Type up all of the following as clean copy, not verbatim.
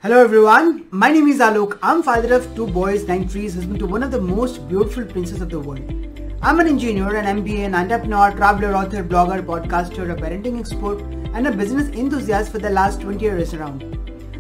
Hello everyone, my name is Alok. I'm father of 2 boys, 9 trees, husband to one of the most beautiful princesses of the world. I'm an engineer, an MBA, an entrepreneur, traveler, author, blogger, podcaster, a parenting expert, and a business enthusiast for the last 20 years around.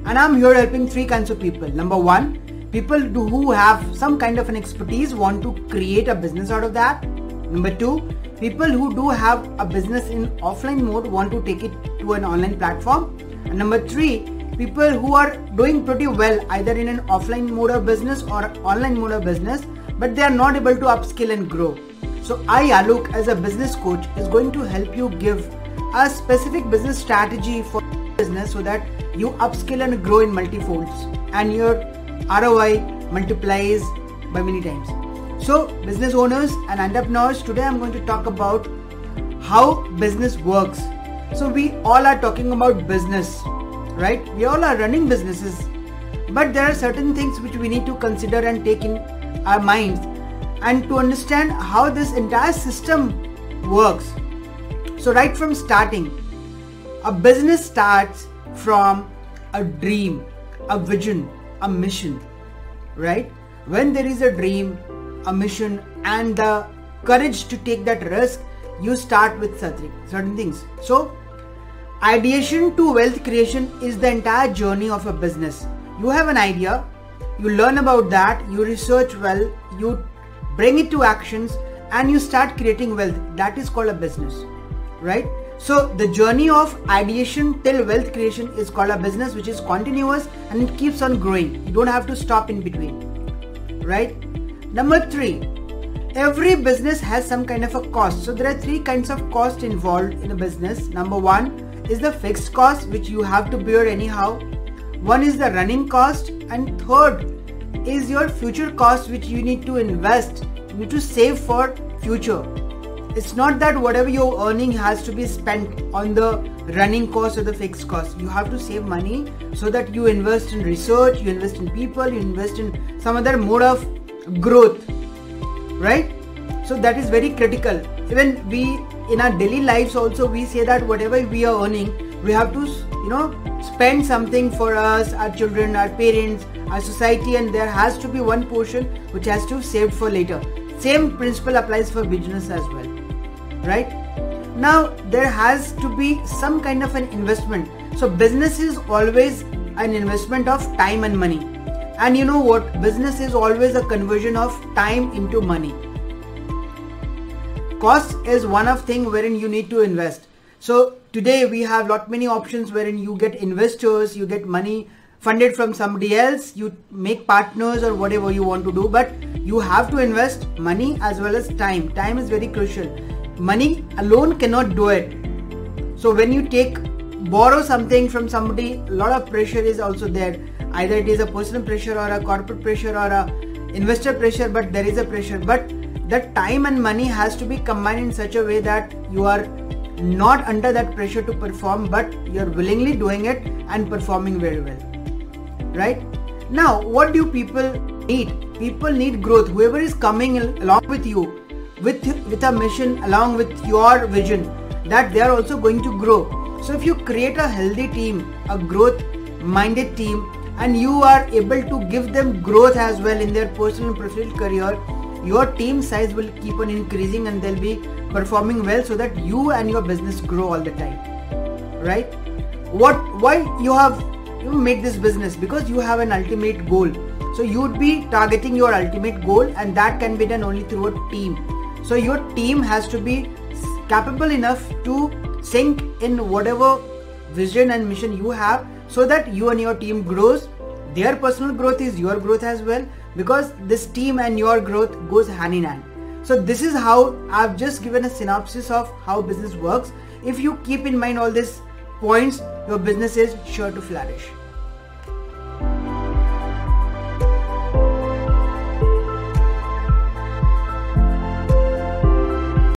And I'm here helping 3 kinds of people. Number 1, people who have some kind of an expertise, want to create a business out of that. Number 2, people who do have a business in offline mode, want to take it to an online platform. And number 3, people who are doing pretty well either in an offline mode of business or online mode of business, but they are not able to upskill and grow. So I, Alok, as a business coach, is going to help you give a specific business strategy for business so that you upskill and grow in multifolds and your ROI multiplies by many times. So business owners and entrepreneurs, today I'm going to talk about how business works. So we all are talking about business, right? We all are running businesses, but there are certain things which we need to consider and take in our minds and to understand how this entire system works. So right from starting, a business starts from a dream, a vision, a mission, right? When there is a dream, a mission and the courage to take that risk, you start with certain things. So ideation to wealth creation is the entire journey of a business. You have an idea, you learn about that, you research well, you bring it to actions and you start creating wealth. That is called a business, right? So the journey of ideation till wealth creation is called a business, which is continuous and it keeps on growing. You don't have to stop in between, right? Number 3, every business has some kind of a cost. So there are 3 kinds of cost involved in a business. Number 1 is the fixed cost, which you have to bear anyhow. 1 is the running cost, and 3rd is your future cost, which you need to invest, you need to save for future. It's not that whatever you're earning has to be spent on the running cost or the fixed cost. You have to save money so that you invest in research, you invest in people, you invest in some other mode of growth, right? So that is very critical. Even we in our daily lives also, we say that whatever we are earning, we have to spend something for us, our children, our parents, our society, and there has to be one portion which has to be saved for later. Same principle applies for business as well, right? Now there has to be some kind of an investment. So business is always an investment of time and money, and you know what, business is always a conversion of time into money. Cost is one of thing wherein you need to invest. So today we have many options wherein you get investors, you get money funded from somebody else, you make partners or whatever you want to do, but you have to invest money as well as time. Time is very crucial. Money alone cannot do it. So when you borrow something from somebody, a lot of pressure is also there. Either it is a personal pressure or a corporate pressure or a investor pressure, but there is a pressure. But that time and money has to be combined in such a way that you are not under that pressure to perform, but you are willingly doing it and performing very well, right? Now what do people need? People need growth. Whoever is coming along with you with a mission, along with your vision, that they are also going to grow. So if you create a healthy team, a growth minded team, and you are able to give them growth as well in their personal and professional career, your team size will keep on increasing and they'll be performing well so that you and your business grow all the time, right? Why you made this business? Because you have an ultimate goal. So you would be targeting your ultimate goal, and that can be done only through a team. So your team has to be capable enough to sync in whatever vision and mission you have so that you and your team grows. Their personal growth is your growth as well, because this team and your growth goes hand in hand. So this is how I've just given a synopsis of how business works. If you keep in mind all these points, your business is sure to flourish.